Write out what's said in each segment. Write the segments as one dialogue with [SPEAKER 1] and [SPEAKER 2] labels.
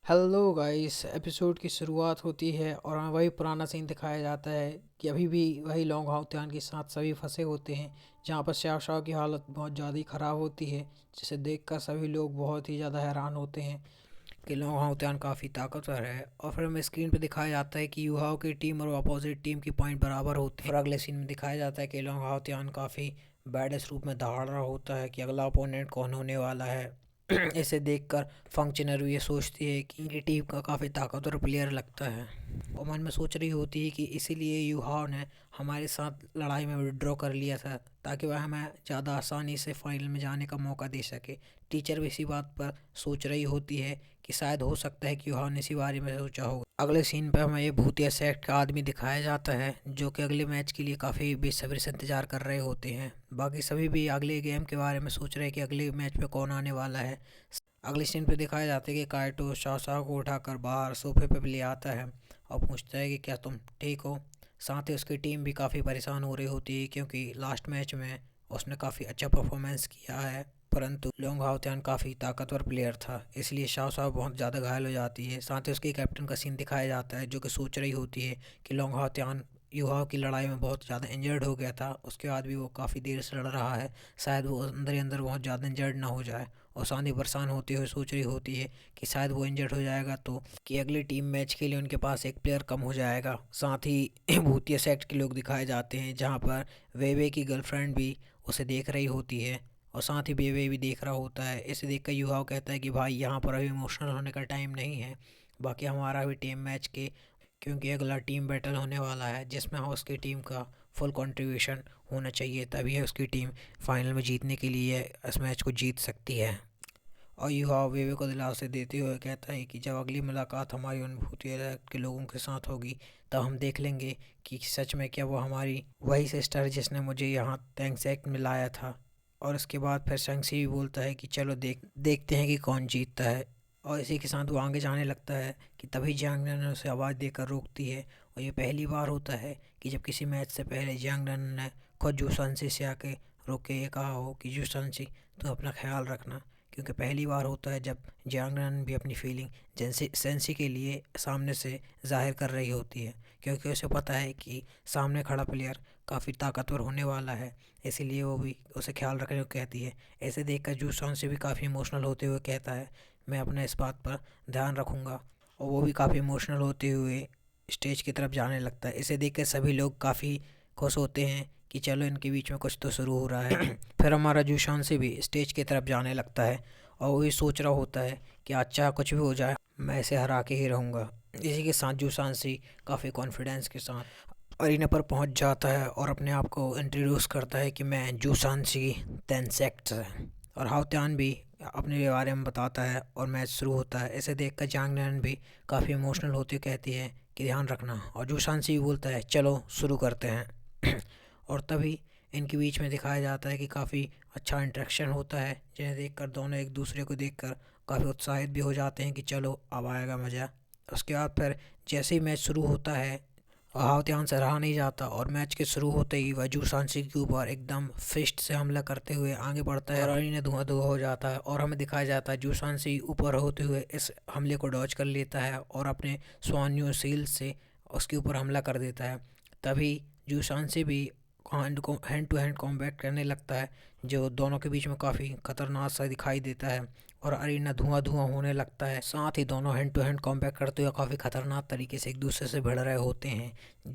[SPEAKER 1] Hello guys, episode की शुरुआत होती है और हमें वही पुराना सीन दिखाया जाता है कि अभी भी वही लॉन्ग हाउतियान के साथ सभी फंसे होते हैं, जहाँ पर शाओ शाओ की हालत बहुत ज़्यादा ही ख़राब होती है, जिसे देखकर सभी लोग बहुत ही ज़्यादा हैरान होते हैं कि लॉन्ग हाउतियान काफ़ी ताकतवर है। और फिर हमें स्क्रीन पे दिखाया जाता है कि युहाओ की टीम और अपोजिट टीम की पॉइंट बराबर होते हैं। फिर अगले सीन में दिखाया जाता है कि लॉन्ग हाउतियान काफ़ी बैडेस्ट रूप में दहाड़ रहा होता है कि अगला अपोनेंट कौन होने वाला है। इसे देखकर फंक्शनर ये सोचती है कि इनकी टीम का काफ़ी ताकतवर प्लेयर लगता है और मन में सोच रही होती है कि इसीलिए युहाव ने हमारे साथ लड़ाई में विड्रॉ कर लिया था, ताकि वह हमें ज़्यादा आसानी से फाइनल में जाने का मौका दे सके। टीचर भी इसी बात पर सोच रही होती है कि शायद हो सकता है कि युहाव ने इसी बारे में सोचा होगा। अगले सीन पर हमें ये भूतिया सेक्ट का आदमी दिखाया जाता है, जो कि अगले मैच के लिए काफ़ी बेसब्री से इंतज़ार कर रहे होते हैं। बाकी सभी भी अगले गेम के बारे में सोच रहे हैं कि अगले मैच में कौन आने वाला है। अगले सीन पे दिखाया जाता है कि काइटो शाओ को उठाकर बाहर सोफे पे ले आता है और पूछता है कि क्या तुम ठीक हो। साथ ही उसकी टीम भी काफ़ी परेशान हो रही होती है, क्योंकि लास्ट मैच में उसने काफ़ी अच्छा परफॉर्मेंस किया है, परंतु लोंग हाउतियान काफ़ी ताकतवर प्लेयर था, इसलिए शाओ बहुत ज़्यादा घायल हो जाती है। साथ ही उसके कैप्टन का सीन दिखाया जाता है, जो कि सोच रही होती है कि लोंग हाउतियान युवाओं की लड़ाई में बहुत ज़्यादा इंजर्ड हो गया था, उसके बाद भी वो काफ़ी देर से लड़ रहा है, शायद वो अंदर ही अंदर बहुत ज़्यादा इंजर्ड ना हो जाए। और सानी परेशान होते हुए सोच रही होती है कि शायद वो इंजर्ड हो जाएगा तो कि अगली टीम मैच के लिए उनके पास एक प्लेयर कम हो जाएगा। साथ ही भूतिया सेक्ट के लोग दिखाए जाते हैं, जहाँ पर वेवे की गर्लफ्रेंड भी उसे देख रही होती है और साथ ही वेवे भी देख रहा होता है। इसे देखकर युवाओं कहता है कि भाई यहाँ पर अभी इमोशनल होने का टाइम नहीं है, बाकी हमारा भी टीम मैच के, क्योंकि अगला टीम बैटल होने वाला है जिसमें उसकी टीम का फुल कंट्रीब्यूशन होना चाहिए, तभी है उसकी टीम फाइनल में जीतने के लिए इस मैच को जीत सकती है। और युवा वेवे को दिलासे देते हुए कहता है कि जब अगली मुलाकात हमारी उन भूतिया के लोगों के साथ होगी, तब हम देख लेंगे कि सच में क्या वो हमारी वही सिस्टर है जिसने मुझे यहाँ थैंक्स एक्ट में लाया था। और उसके बाद फिर शंक्सी भी बोलता है कि चलो देखते हैं कि कौन जीतता है। और इसी के साथ वो आगे जाने लगता है कि तभी जियांग ने उसे आवाज़ देकर रोकती है। और ये पहली बार होता है कि जब किसी मैच से पहले जियांग ने खुद जूसानसी से आके रोक के ये कहा हो कि जूसानसी तुम अपना ख्याल रखना, क्योंकि पहली बार होता है जब जियांगनान भी अपनी फीलिंग सेंसी के लिए सामने से जाहिर कर रही होती है, क्योंकि उसे पता है कि सामने खड़ा प्लेयर काफ़ी ताकतवर होने वाला है, इसीलिए वो भी उसे ख्याल रखने को कहती है। ऐसे देखकर जूसॉन से भी काफ़ी इमोशनल होते हुए कहता है मैं अपने इस बात पर ध्यान रखूँगा, और वो भी काफ़ी इमोशनल होते हुए स्टेज की तरफ जाने लगता है। इसे देखकर सभी लोग काफ़ी खुश होते हैं कि चलो इनके बीच में कुछ तो शुरू हो रहा है। फिर हमारा जूशान से भी स्टेज की तरफ जाने लगता है और वो ये सोच रहा होता है कि अच्छा कुछ भी हो जाए मैं इसे हरा के ही रहूँगा। इसी के साथ जूसान सी काफ़ी कॉन्फिडेंस के साथ अरीना पर पहुंच जाता है और अपने आप को इंट्रोड्यूस करता है कि मैं जूसान सी तेंसेक्ट है। और हाउत्यान भी अपने बारे में बताता है और मैच शुरू होता है। इसे देखकर जांग नैन भी काफ़ी इमोशनल होती कहती है कि ध्यान रखना, और जूसान सी बोलता है चलो शुरू करते हैं। और तभी इनके बीच में दिखाया जाता है कि काफ़ी अच्छा इंटरेक्शन होता है, जिन्हें देखकर दोनों एक दूसरे को देखकर काफ़ी उत्साहित भी हो जाते हैं कि चलो अब आएगा मज़ा। उसके बाद फिर जैसे ही मैच शुरू होता है, हाउतियान से रहा नहीं जाता और मैच के शुरू होते ही वह जूसानसी के ऊपर एकदम फिस्ट से हमला करते हुए आगे बढ़ता है और इन्हें धुआं धुआं हो जाता है। और हमें दिखाया जाता है जूसानसी ऊपर होते हुए इस हमले को डॉज कर लेता है और अपने स्वान्यू सील से उसके ऊपर हमला कर देता है। तभी जूसानसी भी हैंड टू हैंड कॉम्बैट करने लगता है, जो दोनों के बीच में काफ़ी खतरनाक सा दिखाई देता है और अरीना धुआं धुआं होने लगता है। साथ ही दोनों हैंड टू हैंड कॉम्बैट करते हुए काफ़ी खतरनाक तरीके से एक दूसरे से भिड़ रहे होते हैं।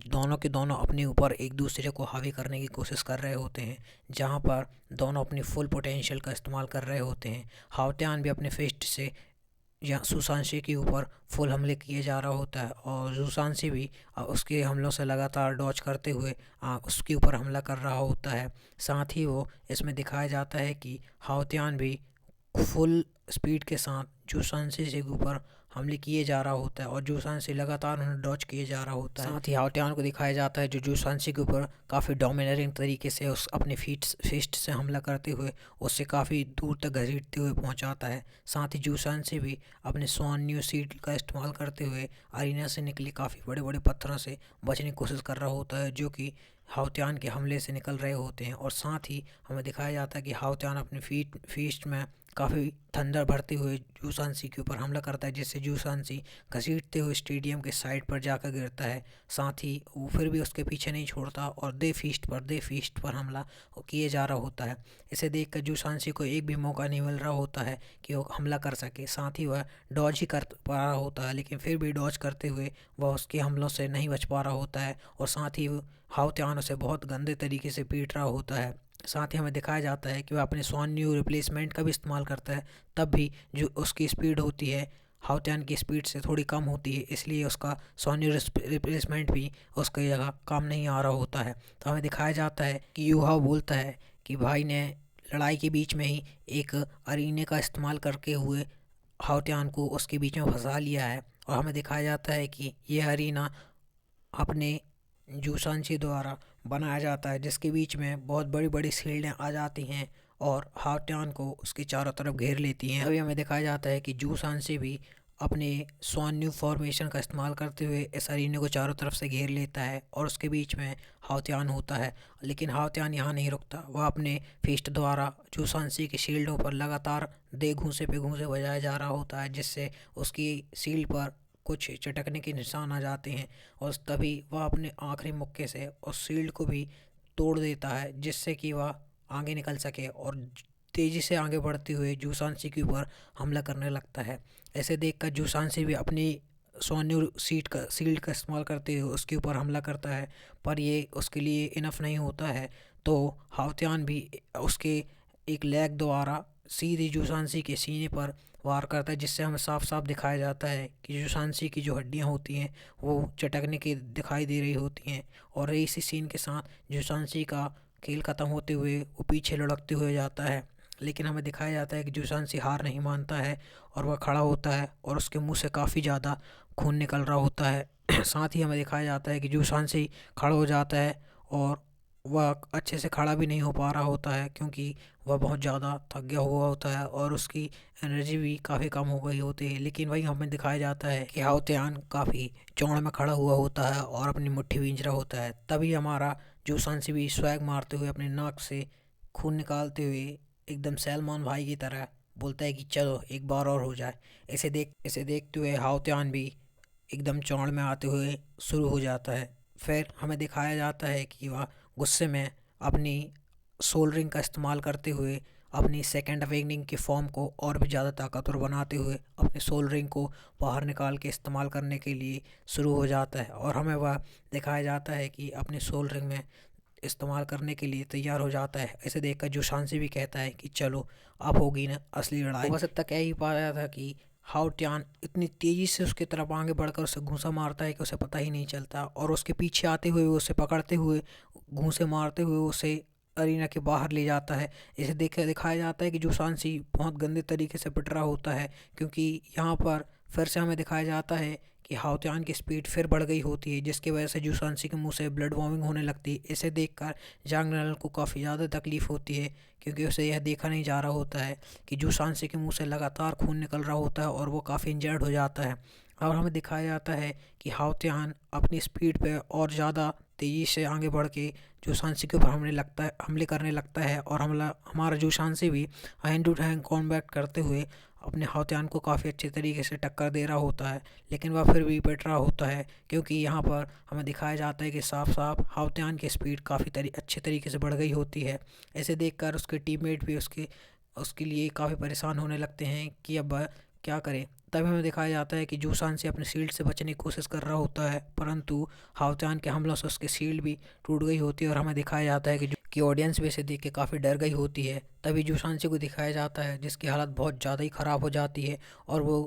[SPEAKER 1] दोनों के दोनों अपने ऊपर एक दूसरे को हावी करने की कोशिश कर रहे होते हैं, जहां पर दोनों अपनी फुल पोटेंशियल का इस्तेमाल कर रहे होते हैं। हाउत्यान भी अपने फिस्ट से या सुशांशी के ऊपर फुल हमले किए जा रहा होता है और सुशांशी भी उसके हमलों से लगातार डॉज करते हुए उसके ऊपर हमला कर रहा होता है। साथ ही वो इसमें दिखाया जाता है कि हाउत्यान भी फुल स्पीड के साथ जूसानसी से ऊपर हमले किए जा रहा होता है और जूसानसी लगातार उन्हें डॉज किए जा रहा होता है। साथ ही हाउटियान को दिखाया जाता है जो जूसानसी के ऊपर काफ़ी डोमिनेटिंग तरीके से उस अपने फिस्ट से हमला करते हुए उससे काफ़ी दूर तक घसीटते हुए पहुंचाता है। साथ ही जूसानसी भी अपने स्वान न्यू सीट का इस्तेमाल करते हुए अरीना से निकले काफ़ी बड़े बड़े पत्थरों से बचने की कोशिश कर रहा होता है, जो कि हाउत्यान के हमले से निकल रहे होते हैं। और साथ ही हमें दिखाया जाता है कि हाउत्यान अपने फीस्ट में काफ़ी थंडर भरते हुए जूसांसी के ऊपर हमला करता है, जिससे जूसांसी घसीटते हुए स्टेडियम के साइड पर जाकर गिरता है। साथ ही वो फिर भी उसके पीछे नहीं छोड़ता और दे फीस्ट पर हमला किए जा रहा होता है। इसे देखकर जूसांसी को एक भी मौका नहीं मिल रहा होता है कि वो हमला कर सके। साथ ही वह डॉज ही कर पा रहा होता है, लेकिन फिर भी डॉज करते हुए वह उसके हमलों से नहीं बच पा रहा होता है और साथ ही हाउ त्यान उसे बहुत गंदे तरीके से पीट रहा होता है। साथ ही हमें दिखाया जाता है कि वह अपने स्वान न्यू रिप्लेसमेंट का भी इस्तेमाल करता है, तब भी जो उसकी स्पीड होती है हाउ त्यान की स्पीड से थोड़ी कम होती है, इसलिए उसका स्वान न्यू रिप्लेसमेंट भी उसकी जगह काम नहीं आ रहा होता है। तो हमें दिखाया जाता है कि यू हाउ बोलता है कि भाई ने लड़ाई के बीच में ही एक अरीने का इस्तेमाल करके हुए हाउ त्यान को उसके बीच में फंसा लिया है। और हमें दिखाया जाता है कि यह अरीना अपने जूसांशी द्वारा बनाया जाता है, जिसके बीच में बहुत बड़ी बड़ी शील्डें आ जाती हैं और हाउ त्यान को उसके चारों तरफ घेर लेती हैं। अभी हमें दिखाया जाता है कि जूसांशी भी अपने स्वान न्यू फॉर्मेशन का इस्तेमाल करते हुए इस अरीने को चारों तरफ से घेर लेता है और उसके बीच में हाउ त्यान होता है। लेकिन हाउ त्यान यहाँ नहीं रुकता, वह अपने फिस्ट द्वारा जूसांशी की शील्डों पर लगातार दे घूंसे पे घूंसे बजाया जा रहा होता है, जिससे उसकी शील्ड पर कुछ चटकने के निशान आ जाते हैं और तभी वह अपने आखिरी मुक्के से उस शील्ड को भी तोड़ देता है, जिससे कि वह आगे निकल सके और तेज़ी से आगे बढ़ते हुए जूसांशी के ऊपर हमला करने लगता है। ऐसे देखकर जूसांशी भी अपनी सोन्यू शील्ड का इस्तेमाल करते हुए उसके ऊपर हमला करता है, पर ये उसके लिए इनफ नहीं होता है। तो हाउत्यान भी उसके एक लेग द्वारा सीधे जूसांशी के सीने पर वार करता है, जिससे हमें साफ साफ दिखाया जाता है कि जूसांशी की जो हड्डियां होती हैं वो चटकने की दिखाई दे रही होती हैं। और इसी सीन के साथ जूसांशी का खेल ख़त्म होते हुए वो पीछे लुढ़कते हुए जाता है, लेकिन हमें दिखाया जाता है कि जूसांशी हार नहीं मानता है और वह खड़ा होता है और उसके मुंह से काफ़ी ज़्यादा खून निकल रहा होता है। साथ ही हमें दिखाया जाता है कि जूसांशी खड़ा हो जाता है और वह अच्छे से खड़ा भी नहीं हो पा रहा होता है, क्योंकि वह बहुत ज़्यादा थक गया हुआ होता है और उसकी एनर्जी भी काफ़ी कम हो गई होती है। लेकिन वही हमें दिखाया जाता है कि हाउत्यान काफ़ी चौड़ में खड़ा हुआ होता है और अपनी मुट्ठी भींच रहा होता है। तभी हमारा जूसांशी भी स्वैग मारते हुए अपने नाक से खून निकालते हुए एकदम सलमान भाई की तरह बोलता है कि चलो एक बार और हो जाए। इसे देखते हुए हाउत्यान भी एकदम चौड़ में आते हुए शुरू हो जाता है। फिर हमें दिखाया जाता है कि वह गुस्से में अपनी सोल रिंग का इस्तेमाल करते हुए अपनी सेकेंड अवेकनिंग की फॉर्म को और भी ज़्यादा ताकतवर बनाते हुए अपने सोल रिंग को बाहर निकाल के इस्तेमाल करने के लिए शुरू हो जाता है। और हमें वह दिखाया जाता है कि अपने सोल रिंग में इस्तेमाल करने के लिए तैयार हो जाता है। इसे देखकर जूसांशी भी कहता है कि चलो अब होगी ना असली लड़ाई। बस इतना कह ही पा रहा था कि हाउत्यान इतनी तेज़ी से उसकी तरफ आगे बढ़कर उसे घूंसा मारता है कि उसे पता ही नहीं चलता और उसके पीछे आते हुए उसे पकड़ते हुए घूंसे मारते हुए उसे अरीना के बाहर ले जाता है। इसे देख कर दिखाया जाता है कि जूसांशी बहुत गंदे तरीके से पिट रहा होता है, क्योंकि यहाँ पर फिर से हमें दिखाया जाता है कि हाउत्यान की स्पीड फिर बढ़ गई होती है, जिसकी वजह से जूसांशी के मुंह से ब्लड वॉमिंग होने लगती है। इसे देखकर जांग नल को काफ़ी ज़्यादा तकलीफ़ होती है, क्योंकि उसे यह देखा नहीं जा रहा होता है कि जूसांशी के मुंह से लगातार खून निकल रहा होता है और वो काफ़ी इंजर्ड हो जाता है। और हमें दिखाया जाता है कि हाउत्यान अपनी स्पीड पे और ज़्यादा तेज़ी से आगे बढ़ के जूसांशी के ऊपर हमले करने लगता है और हमारा जूसांशी भी हैंड टू हैंड कॉम्बैट करते हुए अपने हाउत्यान को काफ़ी अच्छे तरीके से टक्कर दे रहा होता है। लेकिन वह फिर भी पिट रहा होता है, क्योंकि यहाँ पर हमें दिखाया जाता है कि साफ साफ हाउत्यान की स्पीड काफ़ी अच्छे तरीके से बढ़ गई होती है। ऐसे देखकर उसके टीममेट भी उसके लिए काफ़ी परेशान होने लगते हैं कि अब वह क्या करे। तभी हमें दिखाया जाता है कि जूसांशी अपने शील्ड से बचने की कोशिश कर रहा होता है, परंतु हाउत्यान के हमलों से उसकी शील्ड भी टूट गई होती है और हमें दिखाया जाता है कि ऑडियंस भी इसे देख के काफ़ी डर गई होती है। तभी जूसांशी को दिखाया जाता है जिसकी हालत बहुत ज़्यादा ही ख़राब हो जाती है और वो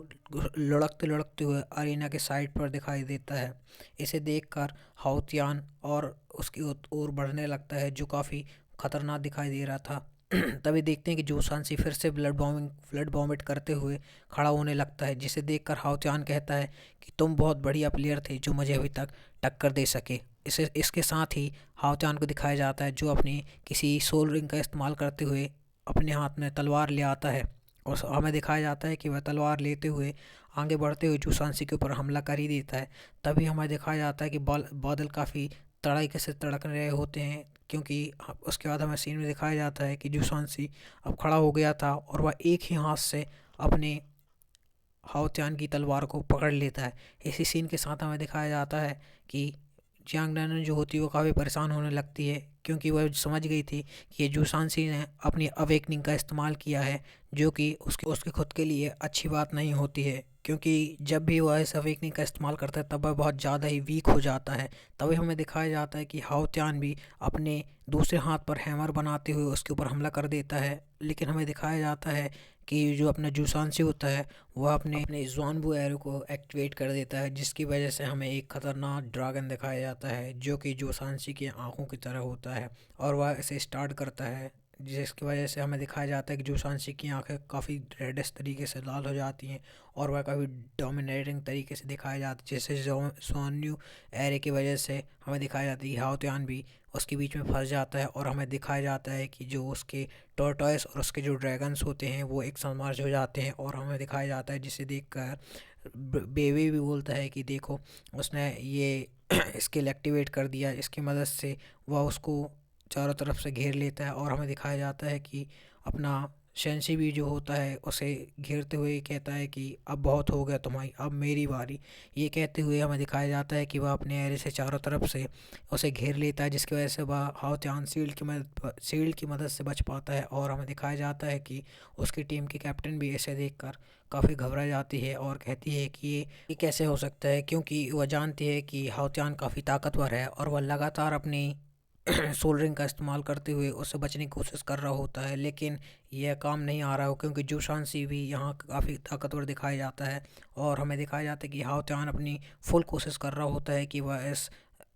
[SPEAKER 1] लुढ़कते लुढ़कते हुए अरीना के साइड पर दिखाई देता है। इसे देखकर हाउत्यान और उसकी ओर बढ़ने लगता है, जो काफ़ी खतरनाक दिखाई दे रहा था। तभी देखते हैं कि जूसांशी फिर से ब्लड वॉमिट करते हुए खड़ा होने लगता है, जिसे देखकर हाउत्यान कहता है कि तुम बहुत बढ़िया प्लेयर थे जो मुझे अभी तक टक्कर दे सके। इसके साथ ही हाउत्यान को दिखाया जाता है जो अपनी किसी सोल रिंग का इस्तेमाल करते हुए अपने हाथ में तलवार ले आता है और हमें दिखाया जाता है कि वह तलवार लेते हुए आगे बढ़ते हुए जूसांशी के ऊपर हमला कर ही देता है। तभी हमें दिखाया जाता है कि बादल काफ़ी तड़ाके से तड़क रहे होते हैं, क्योंकि उसके बाद हमें सीन में दिखाया जाता है कि जूसांसी अब खड़ा हो गया था और वह एक ही हाथ से अपने हाओतियान की तलवार को पकड़ लेता है। इसी सीन के साथ हमें दिखाया जाता है कि जियांग नैनन जो होती है वो काफ़ी परेशान होने लगती है, क्योंकि वह समझ गई थी कि ये जूसांसी ने अपनी अवेकनिंग का इस्तेमाल किया है, जो कि उसके उसके खुद के लिए अच्छी बात नहीं होती है, क्योंकि जब भी वह इस अवेकनिंग का इस्तेमाल करता है तब वह बहुत ज़्यादा ही वीक हो जाता है। तभी हमें दिखाया जाता है कि हाओतियान भी अपने दूसरे हाथ पर हैमर बनाते हुए उसके ऊपर हमला कर देता है, लेकिन हमें दिखाया जाता है कि जो अपना जूसांसी होता है वह अपने ज़ुआनबू एरो को एक्टिवेट कर देता है, जिसकी वजह से हमें एक ख़तरनाक ड्रैगन दिखाया जाता है जो कि जूसांसी की आंखों की तरह होता है, और वह इसे स्टार्ट करता है, जिसकी वजह से हमें दिखाया जाता है कि जूसांसी की आंखें काफ़ी रेडिश तरीके से लाल हो जाती हैं और वह काफ़ी डोमिनेटिंग तरीके से दिखाया जाता है, जैसे ज़ुआनबू एरे की वजह से हमें दिखाया जाता है कि हाओतियान भी उसके बीच में फंस जाता है, और हमें दिखाया जाता है कि जो उसके टॉर्टॉइस और उसके जो ड्रैगन्स होते हैं वो एक साथ मर्ज हो जाते हैं, और हमें दिखाया जाता है जिसे देखकर बेबी भी बोलता है कि देखो उसने ये स्किल एक्टिवेट कर दिया, इसकी मदद से वह उसको चारों तरफ से घेर लेता है, और हमें दिखाया जाता है कि अपना शेंशी भी जो होता है उसे घेरते हुए कहता है कि अब बहुत हो गया तुम्हारी, अब मेरी बारी। ये कहते हुए हमें दिखाया जाता है कि वह अपने एरे से चारों तरफ से उसे घेर लेता है, जिसकी वजह से वह हाओतियान शील्ड की मदद से बच पाता है, और हमें दिखाया जाता है कि उसकी टीम की कैप्टन भी इसे देखकर काफ़ी घबरा जाती है और कहती है कि ये कैसे हो सकता है, क्योंकि वह जानती है कि हाओतियान काफ़ी ताकतवर है और वह लगातार अपनी सोल्डरिंग का इस्तेमाल करते हुए उससे बचने की कोशिश कर रहा होता है, लेकिन यह काम नहीं आ रहा हो, क्योंकि जूशानसी भी यहाँ काफ़ी ताकतवर दिखाया जाता है, और हमें दिखाया जाता है कि हाओतियान अपनी फुल कोशिश कर रहा होता है कि वह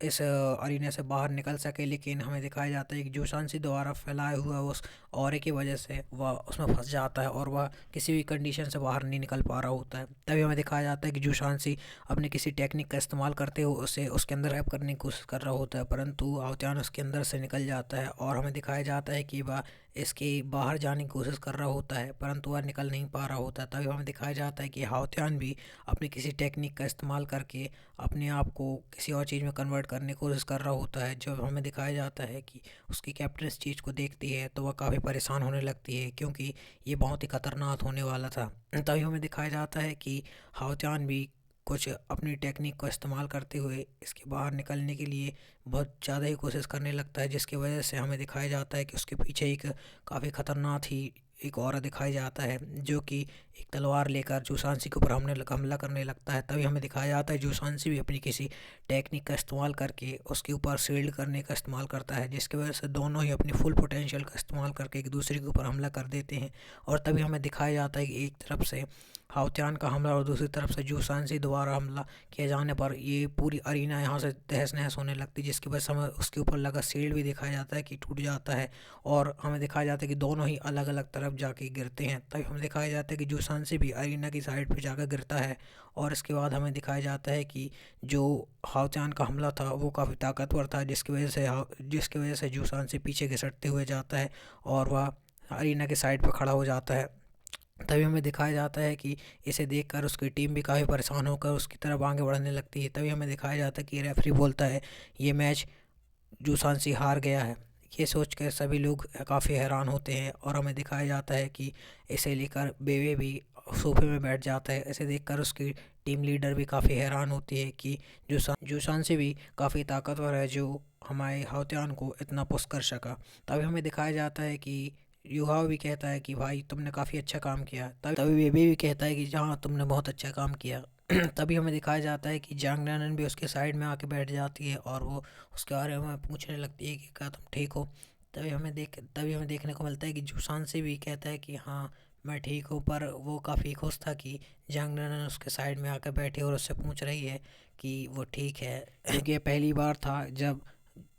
[SPEAKER 1] इस अरीना से बाहर निकल सके, लेकिन हमें दिखाया जाता है कि जूशानसी द्वारा फैलाए हुआ उस ऑरे की वजह से वह उसमें फंस जाता है और वह किसी भी कंडीशन से बाहर नहीं निकल पा रहा होता है। तभी हमें दिखाया जाता है कि जूशानसी अपने किसी टेक्निक का इस्तेमाल करते हुए उसे उसके अंदर रैप करने की कोशिश कर रहा होता है, परंतु हाओतियान उसके अंदर से निकल जाता है, और हमें दिखाया जाता है कि वह इसके बाहर जाने की कोशिश कर रहा होता है, परंतु वह निकल नहीं पा रहा होता है। तभी हमें दिखाया जाता है कि हाओतियान भी अपनी किसी टेक्निक का इस्तेमाल करके अपने आप को किसी और चीज़ में कन्वर्ट करने की कोशिश कर रहा होता है। जब हमें दिखाया जाता है कि उसकी कैप्टन इस चीज़ को देखती है तो वह काफ़ी परेशान होने लगती है, क्योंकि ये बहुत ही खतरनाक होने वाला था। तभी हमें दिखाया जाता है कि हाओतियान भी कुछ अपनी टेक्निक का इस्तेमाल करते हुए इसके बाहर निकलने के लिए बहुत ज़्यादा ही कोशिश करने लगता है, जिसकी वजह से हमें दिखाया जाता है कि उसके पीछे एक काफ़ी ख़तरनाक ही एक औरत दिखाई जाता है, जो कि एक तलवार लेकर जूसांसी के ऊपर हमला करने लगता है। तभी हमें दिखाया जाता है जूसांसी भी अपनी किसी टेक्निक का इस्तेमाल करके उसके ऊपर शील्ड करने का इस्तेमाल करता है, जिसकी वजह से दोनों ही अपनी फुल पोटेंशियल का इस्तेमाल करके एक दूसरे के ऊपर हमला कर देते हैं। और तभी हमें दिखाया जाता है कि एक तरफ से हाओतियान का हमला और दूसरी तरफ से जूसांसी द्वारा हमला किए जाने पर ये पूरी अरीना यहाँ से तहस नहस होने लगती है, जिसकी वजह से हमें उसके ऊपर लगा शील्ड भी दिखाया जाता है कि टूट जाता है, और हमें दिखाया जाता है कि दोनों ही अलग अलग तरफ जाके गिरते हैं। तभी हमें दिखाया जाता है कि जूसांसी भी अरीना की साइड पे जाकर गिरता है, और इसके बाद हमें दिखाया जाता है कि जो हाओतियान का हमला था वो काफ़ी ताकतवर था, जिसकी वजह से जूसांसी पीछे घिसटते हुए जाता है और वह अरीना के साइड पर खड़ा हो जाता है। तभी हमें दिखाया जाता है कि इसे देखकर उसकी टीम भी काफ़ी परेशान होकर उसकी तरफ आगे बढ़ने लगती है। तभी हमें दिखाया जाता है कि रेफरी बोलता है ये मैच जूसांसी हार गया है। ये सोचकर सभी लोग काफ़ी हैरान होते हैं, और हमें दिखाया जाता है कि इसे लेकर बेबे भी सोफे में बैठ जाता है। इसे देखकर उसकी टीम लीडर भी काफ़ी हैरान होती है कि जूसांसी भी काफ़ी ताकतवर है जो हमारे हाओतियान को इतना पुश कर सका। तभी हमें दिखाया जाता है कि युहाव भी कहता है कि भाई तुमने काफ़ी अच्छा काम किया। तभी बेबी भी कहता है कि हाँ तुमने बहुत अच्छा काम किया। तभी हमें दिखाया जाता है कि जांग नैनन भी उसके साइड में आके बैठ जाती है और वो उसके बारे में पूछने लगती है कि क्या तुम ठीक हो। तभी हमें देखने को मिलता है कि जूसान से भी कहता है कि हाँ मैं ठीक हूँ, पर वो काफ़ी खुश था कि जांग नैनन उसके साइड में आकर बैठी और उससे पूछ रही है कि वो ठीक है। ये पहली बार था जब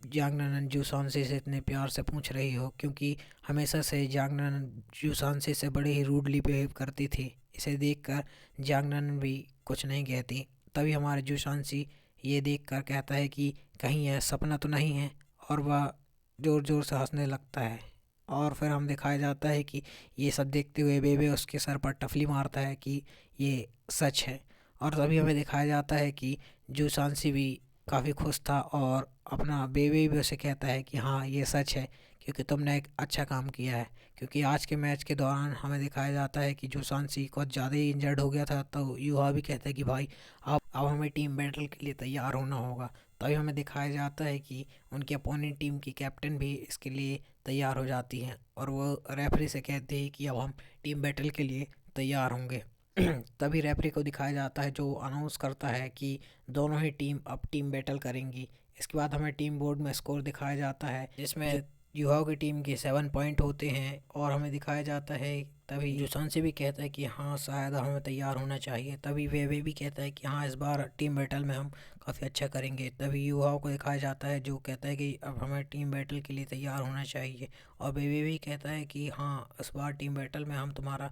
[SPEAKER 1] जांग नैनन जूसानसे से इतने प्यार से पूछ रही हो, क्योंकि हमेशा से जांग नैनन जूसानसे से बड़े ही रूडली बिहेव करती थी। इसे देखकर जांग नैनन भी कुछ नहीं कहती। तभी हमारे जूसानसी ये देखकर कहता है कि कहीं यह सपना तो नहीं है, और वह ज़ोर ज़ोर से हंसने लगता है। और फिर हम दिखाया जाता है कि ये सब देखते हुए बेबे उसके सर पर टफली मारता है कि ये सच है। और तभी हमें दिखाया जाता है कि जूसानसी भी काफ़ी खुश था और अपना बेबी भी उसे कहता है कि हाँ ये सच है, क्योंकि तुमने एक अच्छा काम किया है। क्योंकि आज के मैच के दौरान हमें दिखाया जाता है कि जुसानसी कुछ ज़्यादा ही इंजर्ड हो गया था, तो युवा भी कहता है कि भाई अब हमें टीम बैटल के लिए तैयार होना होगा। तभी हमें दिखाया जाता है कि उनकी अपोनेंट टीम की कैप्टन भी इसके लिए तैयार हो जाती हैं और वो रेफरी से कहती है कि अब हम टीम बैटल के लिए तैयार होंगे। तभी रेफरी को दिखाया जाता है जो अनाउंस करता है कि दोनों ही टीम अब टीम बैटल करेंगी। इसके बाद हमें टीम बोर्ड में स्कोर दिखाया जाता है जिसमें युवाओं की टीम के 7 पॉइंट होते हैं और हमें दिखाया जाता है। तभी जुसान से भी कहता है कि हाँ शायद हमें तैयार होना चाहिए। तभी वे भी कहता है कि हाँ इस बार टीम बैटल में हम काफ़ी अच्छा करेंगे। तभी युवाओं को दिखाया जाता है जो कहता है कि अब हमें टीम बैटल के लिए तैयार होना चाहिए। और बेबी भी कहता है कि हाँ इस बार टीम बैटल में हम तुम्हारा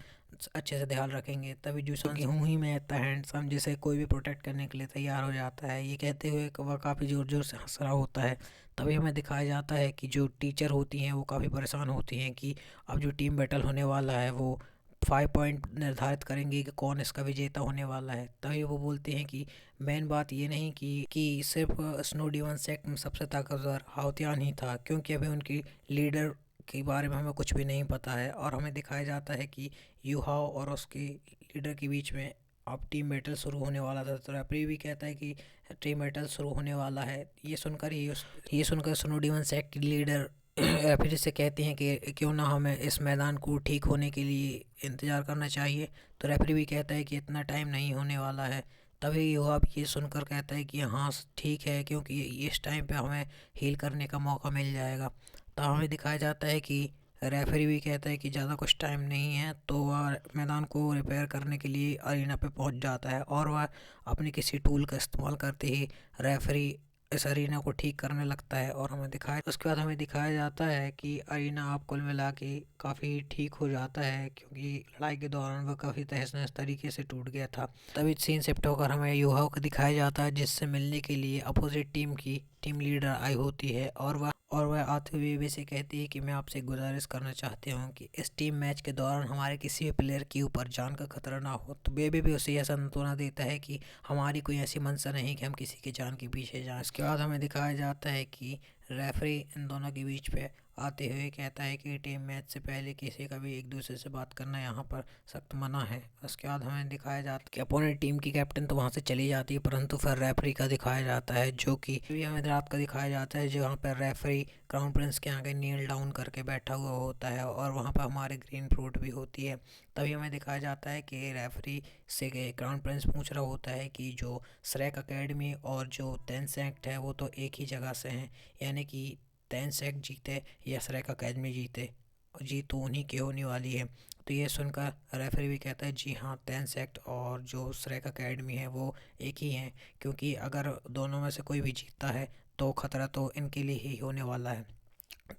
[SPEAKER 1] अच्छे से ध्यान रखेंगे। तभी जूसन की हूँ ही मैं इतना हैंडसम जिसे कोई भी प्रोटेक्ट करने के लिए तैयार हो जाता है, ये कहते हुए वह काफ़ी ज़ोर ज़ोर से हंस रहा होता है। तभी हमें दिखाया जाता है कि जो टीचर होती हैं वो काफ़ी परेशान होती हैं कि अब जो टीम बैटल होने वाला है वो 5 पॉइंट निर्धारित करेंगे कि कौन इसका विजेता होने वाला है। तभी वो बोलते हैं कि मेन बात ये नहीं कि सिर्फ स्नो डिवन सेक्ट में सबसे ताकतवर हाउतियान ही था, क्योंकि अभी उनकी लीडर के बारे में हमें कुछ भी नहीं पता है। और हमें दिखाया जाता है कि यूहाओ और उसके लीडर के बीच में अब टीम बैटल शुरू होने वाला था। तो रेफरी भी कहता है कि टीम बैटल शुरू होने वाला है। ये सुनकर स्नोडी सेक्ट की लीडर रेफरी से कहते हैं कि क्यों ना हमें इस मैदान को ठीक होने के लिए इंतज़ार करना चाहिए। तो रेफरी भी कहता है कि इतना टाइम नहीं होने वाला है। तभी युवा भी ये सुनकर कहता है कि हाँ ठीक है, क्योंकि इस टाइम पे हमें हील करने का मौका मिल जाएगा। तो हमें दिखाया जाता है कि रेफरी भी कहता है कि ज़्यादा कुछ टाइम नहीं है, तो वह मैदान को रिपेयर करने के लिए अरीना पे पहुंच जाता है और वह अपने किसी टूल का इस्तेमाल करते ही रेफरी इस अरीना को ठीक करने लगता है। और उसके बाद हमें दिखाया जाता है कि अरीना आप कुल मिला के काफ़ी ठीक हो जाता है, क्योंकि लड़ाई के दौरान वह काफ़ी तहस नहस तरीके से टूट गया था। तभी सीन शिफ्ट होकर हमें युवाओं को दिखाया जाता है जिससे मिलने के लिए अपोजिट टीम की टीम लीडर आई होती है और वह आते हुए भी से कहती है कि मैं आपसे गुजारिश करना चाहती हूँ कि इस टीम मैच के दौरान हमारे किसी भी प्लेयर के ऊपर जान का खतरा ना हो। तो बेबी भी उसे यह सांत्वना देता है कि हमारी कोई ऐसी मंशा नहीं कि हम किसी की जान के पीछे जाएं। इसके बाद हमें दिखाया जाता है कि रेफरी इन दोनों के बीच पे आते हुए कहता है कि टीम मैच से पहले किसी का भी एक दूसरे से बात करना यहाँ पर सख्त मना है। उसके बाद हमें दिखाया जाता है कि अपोनेंट टीम की कैप्टन तो वहाँ से चली जाती है, परंतु फिर रेफरी का दिखाया जाता है जो कि हमें रात का दिखाया जाता है, जहाँ पर रेफरी क्राउन प्रिंस के आगे नील डाउन करके बैठा हुआ होता है और वहाँ पर हमारे ग्रीन फ्रूट भी होती है। तभी हमें दिखाया जाता है कि रेफरी से क्राउन प्रिंस पूछ रहा होता है कि जो श्रेक अकेडमी और जो तेंसेक्ट है वो तो एक ही जगह से हैं, यानी कि तेंसेक्ट जीते या श्रेक अकेडमी जीते, जीत तो उन्हीं की होने वाली है। तो ये सुनकर रेफरी भी कहता है जी हाँ तेंसेक्ट और जो श्रेक अकेडमी है वो एक ही हैं, क्योंकि अगर दोनों में से कोई भी जीतता है तो खतरा तो इनके लिए ही होने वाला है।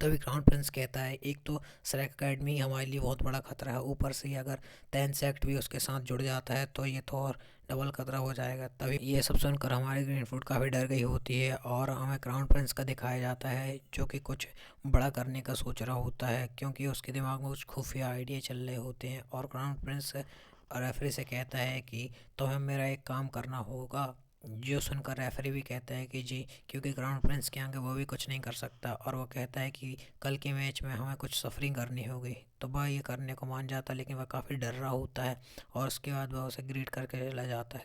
[SPEAKER 1] तभी क्राउन प्रिंस कहता है एक तो श्रेक अकेडमी हमारे लिए बहुत बड़ा खतरा है, ऊपर से अगर तेंसेक्ट भी उसके साथ जुड़ जाता है तो ये तो और डबल खतरा हो जाएगा। तभी ये सब सुनकर हमारी ग्रीन फूड काफ़ी डर गई होती है और हमें क्राउन प्रिंस का दिखाया जाता है जो कि कुछ बड़ा करने का सोच रहा होता है, क्योंकि उसके दिमाग में कुछ खुफिया आइडिया चल रहे होते हैं। और क्राउन प्रिंस रेफरी से कहता है कि तुम्हें मेरा एक काम करना होगा, जो सुनकर रेफरी भी कहता है कि जी, क्योंकि क्राउन प्रिंस के आगे वो भी कुछ नहीं कर सकता। और वो कहता है कि कल के मैच में हमें कुछ सफरिंग करनी होगी। तो वह ये करने को मान जाता है, लेकिन वह काफ़ी डर रहा होता है और उसके बाद वह उसे ग्रीट करके चला जाता है।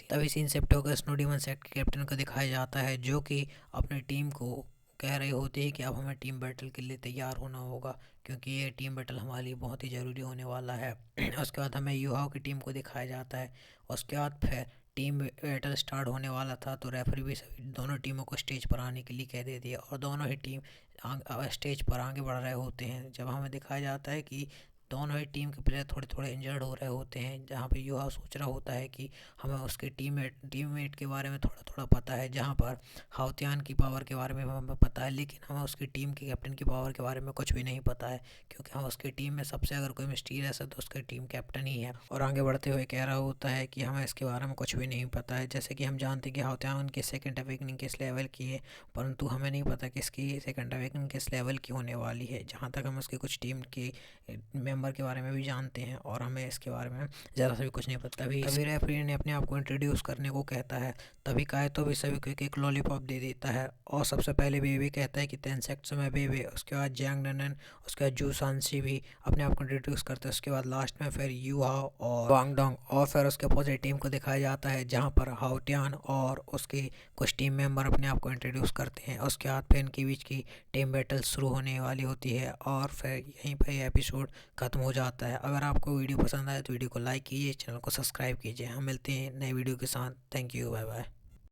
[SPEAKER 1] तभी सीन शिफ्ट होकर स्नो डिमन सेक्ट के कैप्टन को दिखाया जाता है जो कि अपनी टीम को कह रहे होते हैं कि अब हमें टीम बैटल के लिए तैयार होना होगा, क्योंकि ये टीम बैटल हमारे लिए बहुत ही ज़रूरी होने वाला है। उसके बाद हमें युवाओं की टीम को दिखाया जाता है। उसके बाद फिर टीम बैटल स्टार्ट होने वाला था, तो रेफरी भी सभी दोनों टीमों को स्टेज पर आने के लिए कह देती है और दोनों ही टीम स्टेज पर आगे बढ़ रहे होते हैं। जब हमें दिखाया जाता है कि दोनों ही टीम के प्लेयर थोड़े थोड़े इंजर्ड हो रहे होते हैं, जहाँ पे युवा सोच रहा होता है कि हमें उसके टीममेट के बारे में थोड़ा थोड़ा पता है, जहाँ पर हाउतियान की पावर के बारे में हमें पता है, लेकिन हमें उसकी टीम के कैप्टन की पावर के बारे में कुछ भी नहीं पता है, क्योंकि हम उसकी टीम में सबसे अगर कोई मिस्टीरियस है तो उसकी टीम कैप्टन ही है। और आगे बढ़ते हुए कह रहा होता है कि हमें इसके बारे में कुछ भी नहीं पता है। जैसे कि हम जानते हैं कि हाउतियान की सेकंड अवेकनिंग किस लेवल की है, परंतु हमें नहीं पता कि इसकी सेकंड अवेकनिंग किस लेवल की होने वाली है। जहाँ तक हम उसके कुछ टीम के मेंबर के बारे में भी जानते हैं और हमें इसके बारे में ज़रा सा भी कुछ नहीं पता। तभी रेफरी ने अपने आप को इंट्रोड्यूस करने को कहता है। तभी कायतो भी सभी को एक लॉलीपॉप दे देता है और सबसे पहले बेबी कहता है कि 10 सेकंड्स में बेबी, उसके बाद जैंग ननन, उसके बाद जू सांसी भी अपने आप को इंट्रोड्यूस करते हैं। उसके बाद लास्ट में फिर यू हाओ और वांग डोंग, और फिर उसके अपोजिट टीम को दिखाया जाता है जहाँ पर हाओटियान और उसके कुछ टीम मेंबर अपने आप को इंट्रोड्यूस करते हैं। उसके बाद फिर इनके बीच की टीम बैटल शुरू होने वाली होती है और फिर यहीं पर यह एपिसोड ख़त्म हो जाता है। अगर आपको वीडियो पसंद आए तो वीडियो को लाइक कीजिए, चैनल को सब्सक्राइब कीजिए। हम मिलते हैं नए वीडियो के साथ। Thank you, bye bye.